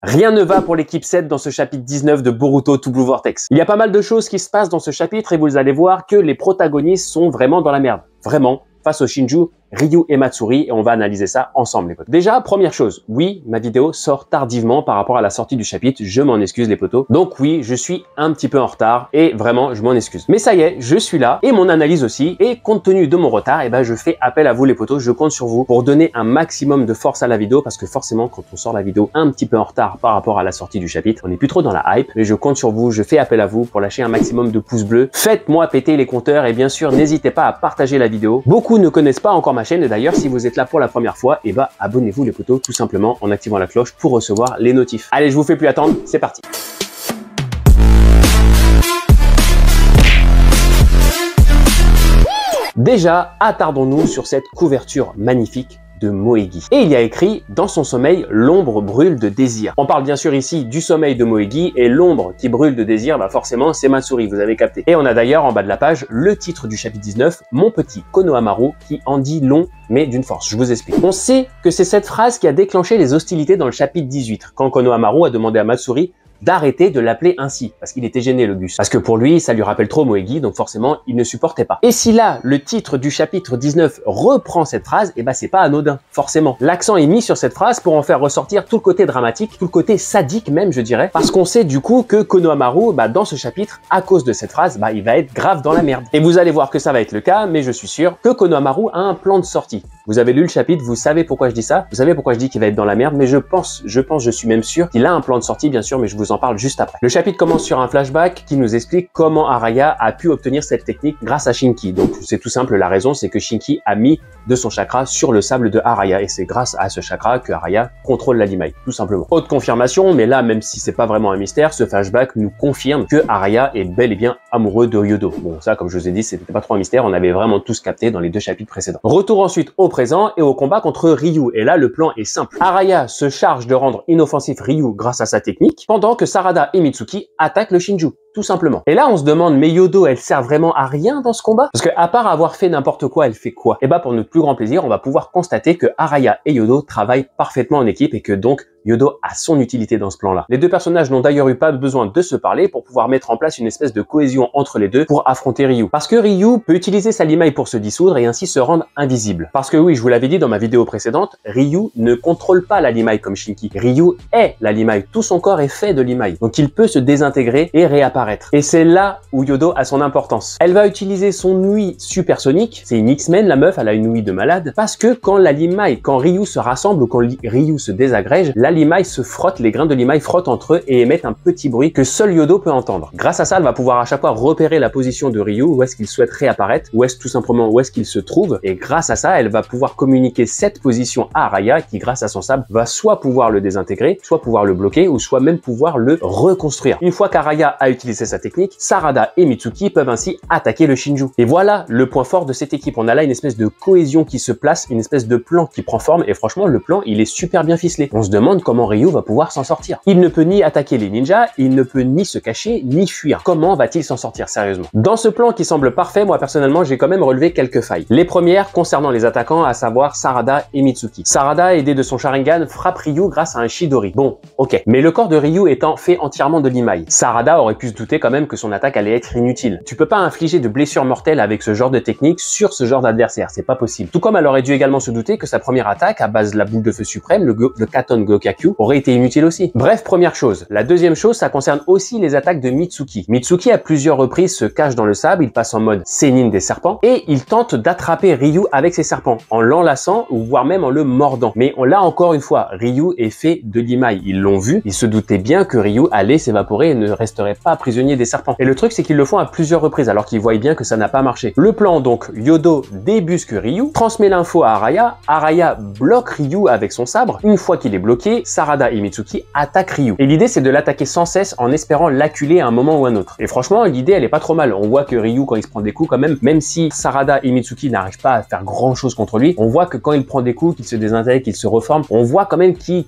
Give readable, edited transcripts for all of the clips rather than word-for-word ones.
Rien ne va pour l'équipe 7 dans ce chapitre 19 de Boruto to Blue Vortex. Il y a pas mal de choses qui se passent dans ce chapitre et vous allez voir que les protagonistes sont vraiment dans la merde. Vraiment, face au Shinju, Ryu et Matsuri, et on va analyser ça ensemble les potos. Déjà, première chose, oui, ma vidéo sort tardivement par rapport à la sortie du chapitre, je m'en excuse les potos. Donc oui, je suis un petit peu en retard et vraiment, je m'en excuse. Mais ça y est, je suis là et mon analyse aussi, et compte tenu de mon retard, eh ben, je fais appel à vous les potos, je compte sur vous pour donner un maximum de force à la vidéo parce que forcément, quand on sort la vidéo un petit peu en retard par rapport à la sortie du chapitre, on n'est plus trop dans la hype, mais je compte sur vous, je fais appel à vous pour lâcher un maximum de pouces bleus. Faites-moi péter les compteurs et bien sûr, n'hésitez pas à partager la vidéo. Beaucoup ne connaissent pas encore ma chaîne et d'ailleurs, si vous êtes là pour la première fois, et bah abonnez-vous les potos tout simplement en activant la cloche pour recevoir les notifs. Allez, je vous fais plus attendre, c'est parti. Déjà, attardons-nous sur cette couverture magnifique de Moegi. Et il y a écrit « Dans son sommeil, l'ombre brûle de désir ». On parle bien sûr ici du sommeil de Moegi et l'ombre qui brûle de désir, bah forcément c'est Matsuri, vous avez capté. Et on a d'ailleurs en bas de la page le titre du chapitre 19, « Mon petit Konohamaru » qui en dit long mais d'une force, je vous explique. On sait que c'est cette phrase qui a déclenché les hostilités dans le chapitre 18, quand Konohamaru a demandé à Matsuri d'arrêter de l'appeler ainsi, parce qu'il était gêné le Gus. Parce que pour lui, ça lui rappelle trop Moegi, donc forcément, il ne supportait pas. Et si là, le titre du chapitre 19 reprend cette phrase, et bah c'est pas anodin, forcément. L'accent est mis sur cette phrase pour en faire ressortir tout le côté dramatique, tout le côté sadique même, je dirais, parce qu'on sait du coup que Konohamaru, bah dans ce chapitre, à cause de cette phrase, bah il va être grave dans la merde. Et vous allez voir que ça va être le cas, mais je suis sûr que Konohamaru a un plan de sortie. Vous avez lu le chapitre, vous savez pourquoi je dis ça, vous savez pourquoi je dis qu'il va être dans la merde, mais je suis même sûr qu'il a un plan de sortie, bien sûr, mais je vous en parle juste après. Le chapitre commence sur un flashback qui nous explique comment Araya a pu obtenir cette technique grâce à Shinki. Donc c'est tout simple, la raison c'est que Shinki a mis de son chakra sur le sable de Araya et c'est grâce à ce chakra que Araya contrôle la Limai, tout simplement. Autre confirmation, mais là même si c'est pas vraiment un mystère, ce flashback nous confirme que Araya est bel et bien amoureux de Yodo. Bon ça comme je vous ai dit c'était pas trop un mystère, on avait vraiment tous capté dans les deux chapitres précédents. Retour ensuite au présent et au combat contre Ryu et là le plan est simple. Araya se charge de rendre inoffensif Ryu grâce à sa technique pendant que Sarada et Mitsuki attaquent le Shinju, tout simplement. Et là, on se demande, mais Yodo, elle sert vraiment à rien dans ce combat? Parce que à part avoir fait n'importe quoi, elle fait quoi? Et bah, pour notre plus grand plaisir, on va pouvoir constater que Araya et Yodo travaillent parfaitement en équipe et que donc, Yodo a son utilité dans ce plan-là. Les deux personnages n'ont d'ailleurs eu pas besoin de se parler pour pouvoir mettre en place une espèce de cohésion entre les deux pour affronter Ryu. Parce que Ryu peut utiliser sa Limai pour se dissoudre et ainsi se rendre invisible. Parce que oui, je vous l'avais dit dans ma vidéo précédente, Ryu ne contrôle pas la Limai comme Shinki. Ryu est la Limai. Tout son corps est fait de Limai. Donc il peut se désintégrer et réapparaître. Et c'est là où Yodo a son importance. Elle va utiliser son ouïe supersonique. C'est une X-Men, la meuf, elle a une ouïe de malade. Parce que quand la Limai, quand Ryu se rassemble ou quand Ryu se désagrège, la Limai se frotte, les grains de Limai frottent entre eux et émettent un petit bruit que seul Yodo peut entendre. Grâce à ça, elle va pouvoir à chaque fois repérer la position de Ryu, où est-ce qu'il souhaite réapparaître, ou est-ce tout simplement où est-ce qu'il se trouve. Et grâce à ça, elle va pouvoir communiquer cette position à Araya, qui grâce à son sable va soit pouvoir le désintégrer, soit pouvoir le bloquer, ou soit même pouvoir le reconstruire. Une fois qu'Araya a utilisé sa technique, Sarada et Mitsuki peuvent ainsi attaquer le Shinju. Et voilà le point fort de cette équipe. On a là une espèce de cohésion qui se place, une espèce de plan qui prend forme, et franchement, le plan, il est super bien ficelé. On se demande comment Ryu va pouvoir s'en sortir. Il ne peut ni attaquer les ninjas, il ne peut ni se cacher, ni fuir. Comment va-t-il s'en sortir sérieusement? Dans ce plan qui semble parfait, moi personnellement, j'ai quand même relevé quelques failles. Les premières concernant les attaquants, à savoir Sarada et Mitsuki. Sarada, aidé de son Sharingan, frappe Ryu grâce à un Chidori. Bon, ok. Mais le corps de Ryu étant fait entièrement de Limai, Sarada aurait pu se douter quand même que son attaque allait être inutile. Tu peux pas infliger de blessures mortelles avec ce genre de technique sur ce genre d'adversaire, c'est pas possible. Tout comme elle aurait dû également se douter que sa première attaque à base de la boule de feu suprême, le Katon Gokakyu, aurait été inutile aussi. Bref, première chose. La deuxième chose, ça concerne aussi les attaques de Mitsuki. Mitsuki, à plusieurs reprises, se cache dans le sable, il passe en mode Sénine des serpents, et il tente d'attraper Ryu avec ses serpents, en l'enlaçant, ou voire même en le mordant. Mais on l'a encore une fois, Ryu est fait de Limai. Ils l'ont vu, ils se doutaient bien que Ryu allait s'évaporer et ne resterait pas prisonnier des serpents. Et le truc, c'est qu'ils le font à plusieurs reprises, alors qu'ils voient bien que ça n'a pas marché. Le plan, donc, Yodo débusque Ryu, transmet l'info à Araya, Araya bloque Ryu avec son sabre. Une fois qu'il est bloqué, Sarada et Mitsuki attaquent Ryu. Et l'idée, c'est de l'attaquer sans cesse en espérant l'acculer à un moment ou un autre. Et franchement, l'idée, elle est pas trop mal. On voit que Ryu, quand il se prend des coups, quand même si Sarada et Mitsuki n'arrivent pas à faire grand chose contre lui, on voit que quand il prend des coups, qu'il se désintègre, qu'il se reforme, on voit quand même qu'il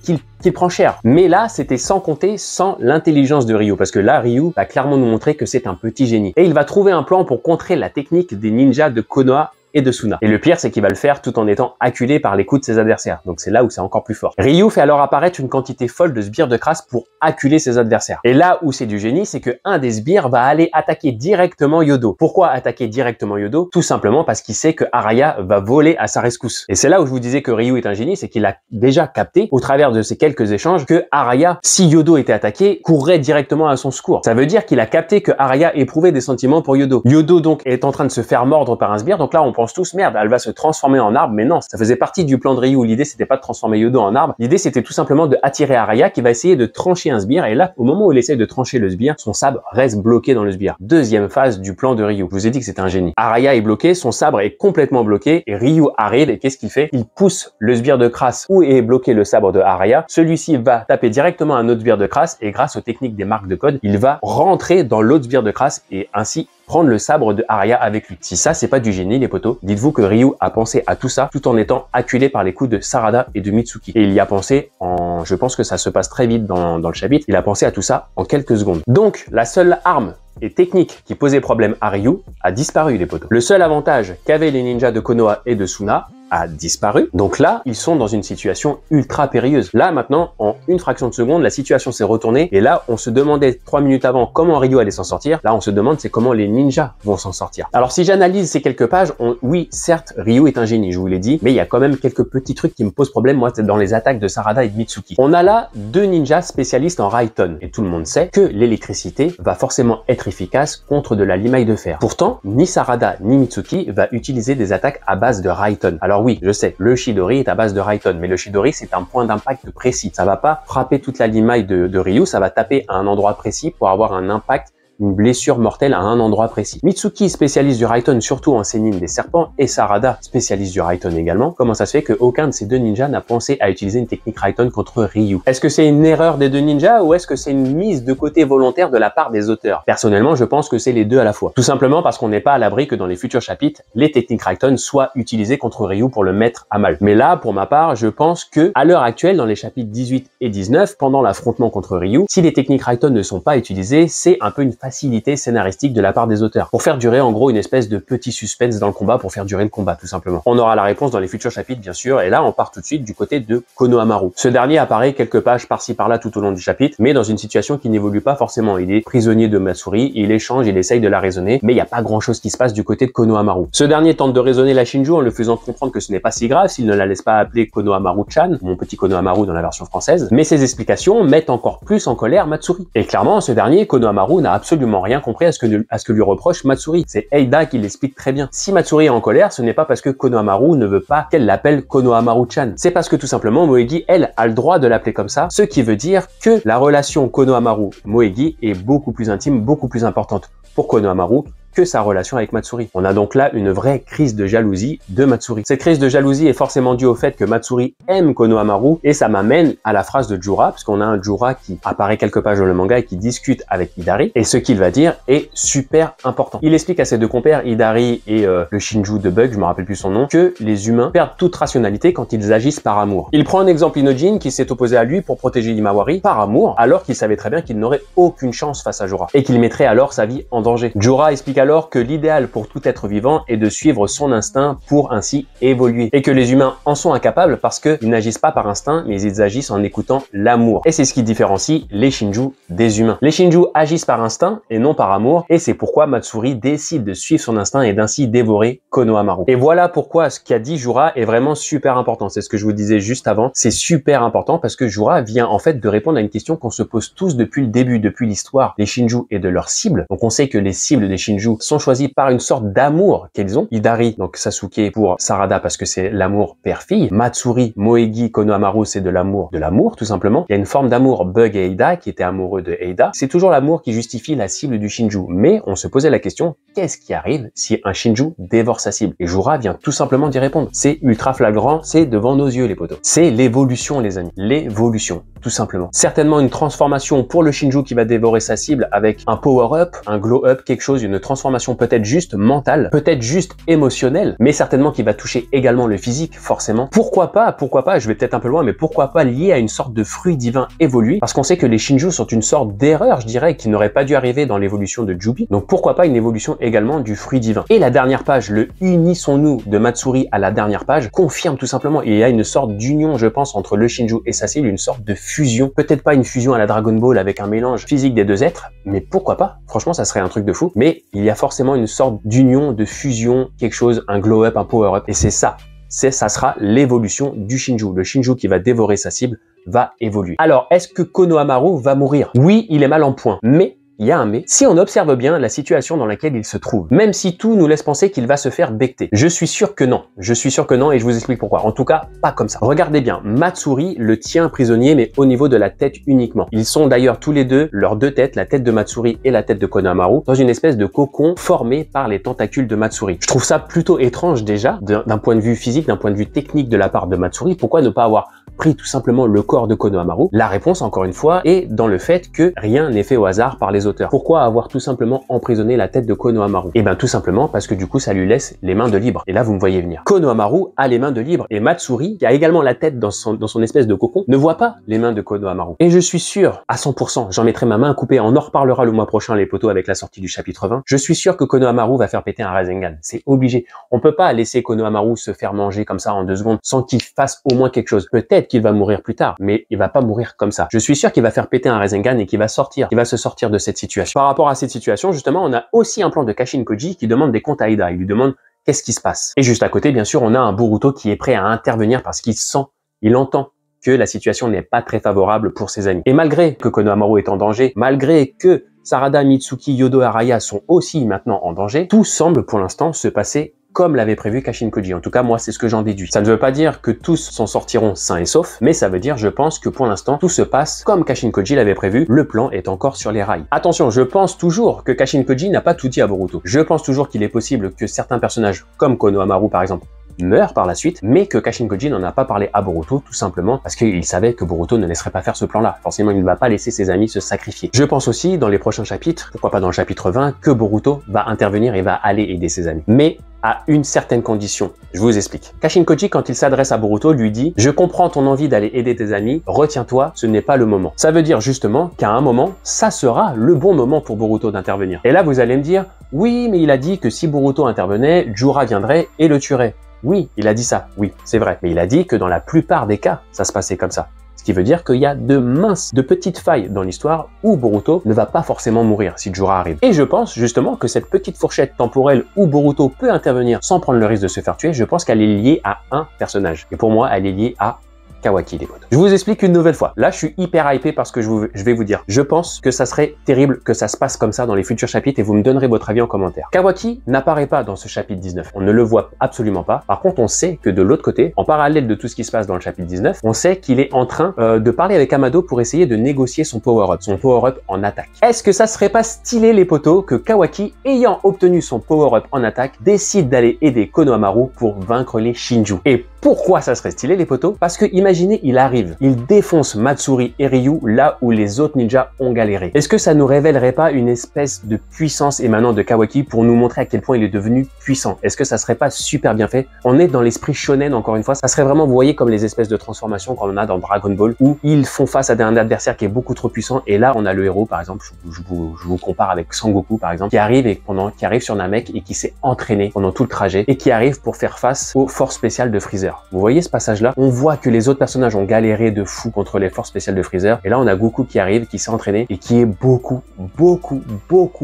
prend cher. Mais là, c'était sans compter sans l'intelligence de Ryu, parce que là, Ryu va clairement nous montrer que c'est un petit génie. Et il va trouver un plan pour contrer la technique des ninjas de Konoha et de Suna. Et le pire, c'est qu'il va le faire tout en étant acculé par les coups de ses adversaires. Donc c'est là où c'est encore plus fort. Ryu fait alors apparaître une quantité folle de sbires de crasse pour acculer ses adversaires. Et là où c'est du génie, c'est que un des sbires va aller attaquer directement Yodo. Pourquoi attaquer directement Yodo? Tout simplement parce qu'il sait que Araya va voler à sa rescousse. Et c'est là où je vous disais que Ryu est un génie, c'est qu'il a déjà capté, au travers de ces quelques échanges, que Araya, si Yodo était attaqué, courrait directement à son secours. Ça veut dire qu'il a capté que Araya éprouvait des sentiments pour Yodo. Yodo donc est en train de se faire mordre par un sbire, donc là on pense tous merde, elle va se transformer en arbre, mais non, ça faisait partie du plan de Ryu. L'idée c'était pas de transformer Yodo en arbre, l'idée c'était tout simplement de attirer Araya qui va essayer de trancher un sbire, et là au moment où il essaie de trancher le sbire, son sabre reste bloqué dans le sbire. Deuxième phase du plan de Ryu. Je vous ai dit que c'était un génie. Araya est bloqué, son sabre est complètement bloqué, et Ryu arrive, et qu'est-ce qu'il fait? Il pousse le sbire de crasse où est bloqué le sabre de Araya. Celui-ci va taper directement un autre sbire de crasse, et grâce aux techniques des marques de code, il va rentrer dans l'autre sbire de crasse et ainsi prendre le sabre de Araya avec lui. Si ça, c'est pas du génie, les potos, dites-vous que Ryu a pensé à tout ça tout en étant acculé par les coups de Sarada et de Mitsuki. Et il y a pensé en... Je pense que ça se passe très vite dans le chapitre. Il a pensé à tout ça en quelques secondes. Donc, la seule arme et technique qui posait problème à Ryu a disparu, les potos. Le seul avantage qu'avaient les ninjas de Konoha et de Suna a disparu. Donc là, ils sont dans une situation ultra périlleuse. Là, maintenant, en une fraction de seconde, la situation s'est retournée. Et là, on se demandait 3 minutes avant comment Ryu allait s'en sortir. Là, on se demande c'est comment les ninjas vont s'en sortir. Alors, si j'analyse ces quelques pages, oui, certes, Ryu est un génie, je vous l'ai dit, mais il y a quand même quelques petits trucs qui me posent problème, moi, c'est dans les attaques de Sarada et de Mitsuki. On a là 2 ninjas spécialistes en Raiton. Et tout le monde sait que l'électricité va forcément être efficace contre de la limaille de fer. Pourtant, ni Sarada ni Mitsuki va utiliser des attaques à base de Raiton. Alors oui, je sais, le Chidori est à base de Raiton, mais le Chidori c'est un point d'impact précis. Ça va pas frapper toute la limaille de Ryu, ça va taper à un endroit précis pour avoir un impact, une blessure mortelle à un endroit précis. Mitsuki, spécialiste du Raiton, surtout en sénine des serpents, et Sarada, spécialiste du Raiton également. Comment ça se fait qu'aucun de ces 2 ninjas n'a pensé à utiliser une technique Raiton contre Ryu? Est-ce que c'est une erreur des 2 ninjas ou est-ce que c'est une mise de côté volontaire de la part des auteurs? Personnellement, je pense que c'est les deux à la fois. Tout simplement parce qu'on n'est pas à l'abri que dans les futurs chapitres, les techniques Raiton soient utilisées contre Ryu pour le mettre à mal. Mais là, pour ma part, je pense que à l'heure actuelle, dans les chapitres 18 et 19, pendant l'affrontement contre Ryu, si les techniques Raiton ne sont pas utilisées, c'est un peu une facilité scénaristique de la part des auteurs pour faire durer en gros une espèce de petit suspense dans le combat, pour faire durer le combat tout simplement. On aura la réponse dans les futurs chapitres bien sûr, et là on part tout de suite du côté de Konohamaru. Ce dernier apparaît quelques pages par-ci par-là tout au long du chapitre, mais dans une situation qui n'évolue pas forcément. Il est prisonnier de Matsuri, il échange, il essaye de la raisonner, mais il n'y a pas grand chose qui se passe du côté de Konohamaru. Ce dernier tente de raisonner la Shinju en le faisant comprendre que ce n'est pas si grave s'il ne la laisse pas appeler Konohamaru-chan, mon petit Konohamaru dans la version française, mais ces explications mettent encore plus en colère Matsuri. Et clairement, ce dernier, Konohamaru, n'a absolument rien compris à ce que lui reproche Matsuri. C'est Eida qui l'explique très bien. Si Matsuri est en colère, ce n'est pas parce que Konohamaru ne veut pas qu'elle l'appelle Konohamaru-chan. C'est parce que tout simplement Moegi, elle, a le droit de l'appeler comme ça, ce qui veut dire que la relation Konohamaru-Moegi est beaucoup plus intime, beaucoup plus importante pour Konohamaru que sa relation avec Matsuri. On a donc là une vraie crise de jalousie de Matsuri. Cette crise de jalousie est forcément due au fait que Matsuri aime Konohamaru, et ça m'amène à la phrase de Jura, parce qu'on a un Jura qui apparaît quelques pages dans le manga et qui discute avec Hidari, et ce qu'il va dire est super important. Il explique à ses 2 compères, Hidari et le Shinju de Bug, je me rappelle plus son nom, que les humains perdent toute rationalité quand ils agissent par amour. Il prend un exemple Inojin qui s'est opposé à lui pour protéger Himawari par amour, alors qu'il savait très bien qu'il n'aurait aucune chance face à Jura, et qu'il mettrait alors sa vie en danger. Jura explique alors que l'idéal pour tout être vivant est de suivre son instinct pour ainsi évoluer, et que les humains en sont incapables parce qu'ils n'agissent pas par instinct, mais ils agissent en écoutant l'amour. Et c'est ce qui différencie les Shinju des humains. Les Shinju agissent par instinct et non par amour, et c'est pourquoi Matsuri décide de suivre son instinct et d'ainsi dévorer Konohamaru. Et voilà pourquoi ce qu'a dit Jura est vraiment super important. C'est ce que je vous disais juste avant, c'est super important parce que Jura vient en fait de répondre à une question qu'on se pose tous depuis le début, depuis l'histoire des Shinju et de leurs cibles. Donc on sait que les cibles des Shinju sont choisis par une sorte d'amour qu'ils ont. Hidari, donc Sasuke pour Sarada parce que c'est l'amour père-fille. Matsuri, Moegi, Konohamaru, c'est de l'amour tout simplement. Il y a une forme d'amour Bug et Eida qui étaient amoureux de Eida. C'est toujours l'amour qui justifie la cible du Shinju. Mais on se posait la question, qu'est-ce qui arrive si un Shinju dévore sa cible? Et Jura vient tout simplement d'y répondre. C'est ultra flagrant, c'est devant nos yeux les potos. C'est l'évolution les amis. L'évolution, tout simplement. Certainement une transformation pour le Shinju qui va dévorer sa cible avec un power-up, un glow-up, quelque chose, une transformation transformation peut-être juste mentale, peut-être juste émotionnelle, mais certainement qui va toucher également le physique, forcément. Pourquoi pas, je vais peut-être un peu loin, mais pourquoi pas lié à une sorte de fruit divin évolué, parce qu'on sait que les Shinju sont une sorte d'erreur, je dirais, qui n'aurait pas dû arriver dans l'évolution de Jubi. Donc pourquoi pas une évolution également du fruit divin. Et la dernière page, le unissons-nous de Matsuri à la dernière page, confirme tout simplement, il y a une sorte d'union, je pense, entre le Shinju et sa cible, une sorte de fusion. Peut-être pas une fusion à la Dragon Ball avec un mélange physique des deux êtres, mais pourquoi pas? Franchement, ça serait un truc de fou. Mais il y a forcément une sorte d'union, de fusion, quelque chose, un glow-up, un power-up, et c'est ça. Ça sera l'évolution du Shinju. Le Shinju qui va dévorer sa cible va évoluer. Alors, est-ce que Konohamaru va mourir? Oui, il est mal en point, mais il y a un mais. Si on observe bien la situation dans laquelle il se trouve, même si tout nous laisse penser qu'il va se faire becter, je suis sûr que non. Je suis sûr que non et je vous explique pourquoi. En tout cas, pas comme ça. Regardez bien, Matsuri le tient prisonnier, mais au niveau de la tête uniquement. Ils sont d'ailleurs tous les deux, leurs deux têtes, la tête de Matsuri et la tête de Konohamaru, dans une espèce de cocon formé par les tentacules de Matsuri. Je trouve ça plutôt étrange déjà, d'un point de vue physique, d'un point de vue technique de la part de Matsuri. Pourquoi ne pas avoir pris tout simplement le corps de Konohamaru? La réponse, encore une fois, est dans le fait que rien n'est fait au hasard par les auteurs. Pourquoi avoir tout simplement emprisonné la tête de Konohamaru? Eh bien tout simplement parce que du coup ça lui laisse les mains de libre. Et là vous me voyez venir. Konohamaru a les mains de libre et Matsuri, qui a également la tête dans son espèce de cocon, ne voit pas les mains de Konohamaru. Et je suis sûr, à 100%, j'en mettrai ma main coupée, on en reparlera le mois prochain les potos avec la sortie du chapitre 20, je suis sûr que Konohamaru va faire péter un Rasengan. C'est obligé. On peut pas laisser Konohamaru se faire manger comme ça en 2 secondes sans qu'il fasse au moins quelque chose. Peut-être qu'il va mourir plus tard, mais il va pas mourir comme ça. Je suis sûr qu'il va faire péter un Rasengan et qu'il va se sortir de cette situation. Par rapport à cette situation, justement, on a aussi un plan de Kashin Koji qui demande des comptes à Ida. Il lui demande qu'est-ce qui se passe. Et juste à côté, bien sûr, on a un Boruto qui est prêt à intervenir parce qu'il sent, il entend que la situation n'est pas très favorable pour ses amis. Et malgré que Konohamaru est en danger, malgré que Sarada, Mitsuki, Yodo, Araya sont aussi maintenant en danger, tout semble pour l'instant se passer comme l'avait prévu Kashin Koji. En tout cas, moi, c'est ce que j'en déduis. Ça ne veut pas dire que tous s'en sortiront sains et saufs, mais ça veut dire, je pense, que pour l'instant, tout se passe comme Kashin Koji l'avait prévu. Le plan est encore sur les rails. Attention, je pense toujours que Kashin Koji n'a pas tout dit à Boruto. Je pense toujours qu'il est possible que certains personnages, comme Konohamaru par exemple, meurt par la suite, mais que Kashin Koji n'en a pas parlé à Boruto, tout simplement parce qu'il savait que Boruto ne laisserait pas faire ce plan-là. Forcément, il ne va pas laisser ses amis se sacrifier. Je pense aussi, dans les prochains chapitres, pourquoi pas dans le chapitre 20, que Boruto va intervenir et va aller aider ses amis. Mais à une certaine condition. Je vous explique. Kashin Koji, quand il s'adresse à Boruto, lui dit « Je comprends ton envie d'aller aider tes amis, retiens-toi, ce n'est pas le moment. » Ça veut dire justement qu'à un moment, ça sera le bon moment pour Boruto d'intervenir. Et là, vous allez me dire « Oui, mais il a dit que si Boruto intervenait, Jura viendrait et le tuerait. » Oui, il a dit ça, oui, c'est vrai. Mais il a dit que dans la plupart des cas, ça se passait comme ça. Ce qui veut dire qu'il y a de petites failles dans l'histoire où Boruto ne va pas forcément mourir si Jura arrive. Et je pense justement que cette petite fourchette temporelle où Boruto peut intervenir sans prendre le risque de se faire tuer, je pense qu'elle est liée à un personnage. Et pour moi, elle est liée à Kawaki, les potes. Je vous explique une nouvelle fois. Là, je suis hyper hypé parce que je vais vous dire. Je pense que ça serait terrible que ça se passe comme ça dans les futurs chapitres et vous me donnerez votre avis en commentaire. Kawaki n'apparaît pas dans ce chapitre 19. On ne le voit absolument pas. Par contre, on sait que de l'autre côté, en parallèle de tout ce qui se passe dans le chapitre 19, on sait qu'il est en train de parler avec Amado pour essayer de négocier son power-up en attaque. Est-ce que ça serait pas stylé, les potos, que Kawaki, ayant obtenu son power-up en attaque, décide d'aller aider Konohamaru pour vaincre les Shinju? Et pourquoi ça serait stylé, les potos? Parce que imaginez, il arrive, il défonce Matsuri et Ryu là où les autres ninjas ont galéré. Est-ce que ça nous révélerait pas une espèce de puissance émanant de Kawaki pour nous montrer à quel point il est devenu puissant? Est-ce que ça serait pas super bien fait? On est dans l'esprit shonen, encore une fois, ça serait vraiment, vous voyez, comme les espèces de transformations qu'on a dans Dragon Ball, où ils font face à un adversaire qui est beaucoup trop puissant, et là on a le héros, par exemple, je vous compare avec Sangoku par exemple, qui arrive sur Namek et qui s'est entraîné pendant tout le trajet, et qui arrive pour faire face aux forces spéciales de Freezer. Vous voyez ce passage-là? On voit que les autres personnages ont galéré de fou contre les forces spéciales de Freezer. Et là, on a Goku qui arrive, qui s'est entraîné et qui est beaucoup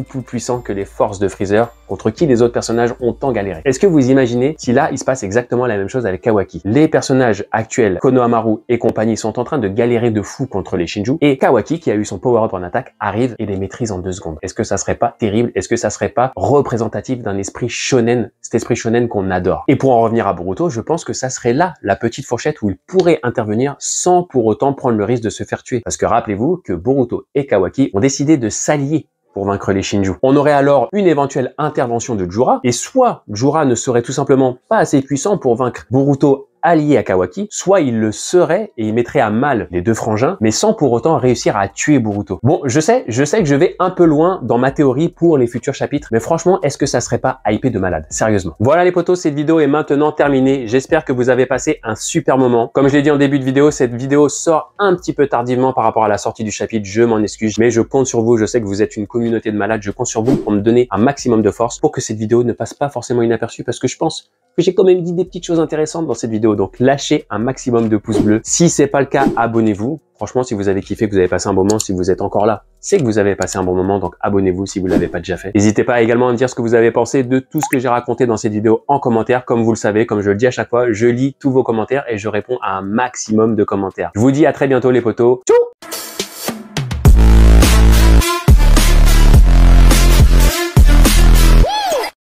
plus puissant que les forces de Freezer contre qui les autres personnages ont tant galéré. Est-ce que vous imaginez si là, il se passe exactement la même chose avec Kawaki? Les personnages actuels, Konohamaru et compagnie, sont en train de galérer de fou contre les Shinju et Kawaki, qui a eu son power-up en attaque, arrive et les maîtrise en 2 secondes. Est-ce que ça serait pas terrible? Est-ce que ça serait pas représentatif d'un esprit shonen, cet esprit shonen qu'on adore? Et pour en revenir à Boruto, je pense que ça serait là la petite fourchette où il pourrait intervenir sans pour autant prendre le risque de se faire tuer. Parce que rappelez-vous que Boruto et Kawaki ont décidé de s'allier pour vaincre les Shinju. On aurait alors une éventuelle intervention de Jura, et soit Jura ne serait tout simplement pas assez puissant pour vaincre Boruto allié à Kawaki, soit il le serait et il mettrait à mal les deux frangins, mais sans pour autant réussir à tuer Boruto. Bon, je sais que je vais un peu loin dans ma théorie pour les futurs chapitres, mais franchement, est-ce que ça serait pas hypé de malade? Sérieusement. Voilà les potos, cette vidéo est maintenant terminée. J'espère que vous avez passé un super moment. Comme je l'ai dit en début de vidéo, cette vidéo sort un petit peu tardivement par rapport à la sortie du chapitre, je m'en excuse, mais je compte sur vous, je sais que vous êtes une communauté de malades, je compte sur vous pour me donner un maximum de force pour que cette vidéo ne passe pas forcément inaperçue, parce que je pense que j'ai quand même dit des petites choses intéressantes dans cette vidéo, donc lâchez un maximum de pouces bleus. Si c'est pas le cas, abonnez-vous. Franchement, si vous avez kiffé, que vous avez passé un bon moment, si vous êtes encore là, c'est que vous avez passé un bon moment, donc abonnez-vous si vous l'avez pas déjà fait. N'hésitez pas également à me dire ce que vous avez pensé de tout ce que j'ai raconté dans cette vidéo en commentaire. Comme vous le savez, comme je le dis à chaque fois, je lis tous vos commentaires et je réponds à un maximum de commentaires. Je vous dis à très bientôt les potos. Tchou!